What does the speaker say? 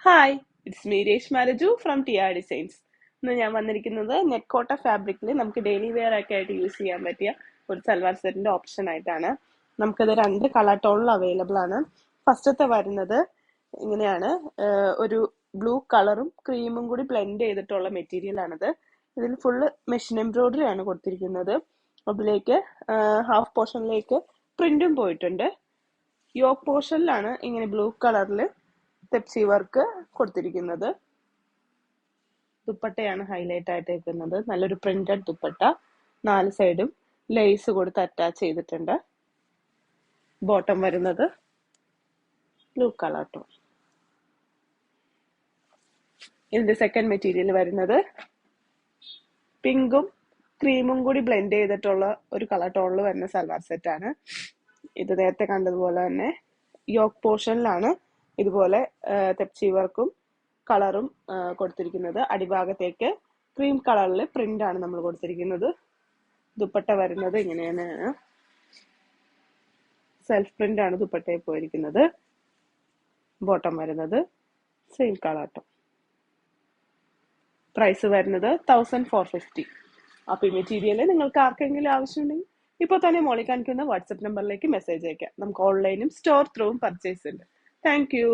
Hi, it's me Reshma Reju from TR designs. ഇന്ന് ഞാൻ വന്നിരിക്കുന്നത് നെറ്റ് കോട്ട ഫാബ്രിക്കിൽ നമുക്ക് ഡെയിലി വെയർ ഒക്കെ ആയിട്ട് യൂസ് ചെയ്യാൻ പറ്റിയ ഒരു സൽവാർ സെറ്റിന്റെ ഓപ്ഷൻ ആയിട്ടാണ്. നമുക്കത് 2 കളർ ടോണിൽ അവൈലബിൾ ആണ്. ഫസ്റ്റത്തെ വരുന്നത് ഇങ്ങനെയാണ്. ഒരു ബ്ലൂ കളറും ക്രീമും കൂടി ബ്ലെൻഡ് ചെയ്തിട്ടുള്ള മെറ്റീരിയൽ ആണിത്. ഇതിൽ ഫുള്ള് മെഷീൻ എംബ്രോയിഡറി ആണ് കൊടുത്തിരിക്കുന്നത്. അതിലേക്ക് ഹാഫ് പോർഷനിലേക്ക് പ്രിന്റും പോയിട്ടുണ്ട്. യോക്ക് പോർഷനിലാണ് ഇങ്ങനെ ബ്ലൂ കളറിൽ തെപ്സി വർക്ക് കൊടുത്തിരിക്കുന്നത്. ദുപ്പട്ടയാണ് ഹൈലൈറ്റ് ആയിട്ട് വെക്കുന്നത്. നല്ലൊരു പ്രിന്റഡ് ദുപ്പട്ട, 4 സൈഡും ലേസ് കൊടുത്ത് അറ്റാച്ച് ചെയ്തിട്ടുണ്ട്. ബോട്ടം വരുന്നത് ബ്ലൂ കളർ ടോൺ. ഇതിന്റെ സെക്കൻഡ് മെറ്റീരിയൽ വരുന്നത് പിങ്കും ക്രീമും കൂടി ബ്ലെൻഡ് ചെയ്തിട്ടുള്ള ഒരു കളർ ടോണിൽ വരുന്ന സൽവാർ സെറ്റ് ആണ്. ഇത് നേരത്തെ കണ്ടതുപോലെ തന്നെ യോക്ക് പോർഷനിലാണ് ഇതുപോലെ തെപ്സി വർക്കും കളറും കൊടുത്തിരിക്കുന്നത്. അടിഭാഗത്തേക്ക് ക്രീം കളറിൽ പ്രിന്റ് ആണ് നമ്മൾ കൊടുത്തിരിക്കുന്നത്. ദുപ്പട്ട വരുന്നത് ഇങ്ങനെയാണ്. സെൽഫ് പ്രിന്റ് ആണ് ദുപ്പട്ടയിൽ പോയിരിക്കുന്നത്. ബോട്ടം വരുന്നത് സെയിം കളർ ടോൺ. പ്രൈസ് വരുന്നത് 1450. അപ്പൊ ഈ മെറ്റീരിയൽ നിങ്ങൾക്ക് ആർക്കെങ്കിലും ആവശ്യമുണ്ടെങ്കിൽ ഇപ്പോൾ തന്നെ മോളിൽ കാണിക്കുന്ന വാട്സപ്പ് നമ്പറിലേക്ക് മെസ്സേജ് അയക്കാം. നമുക്ക് ഓൺലൈനും സ്റ്റോർ ത്രൂവും പർച്ചേസ് ഉണ്ട്. Thank you.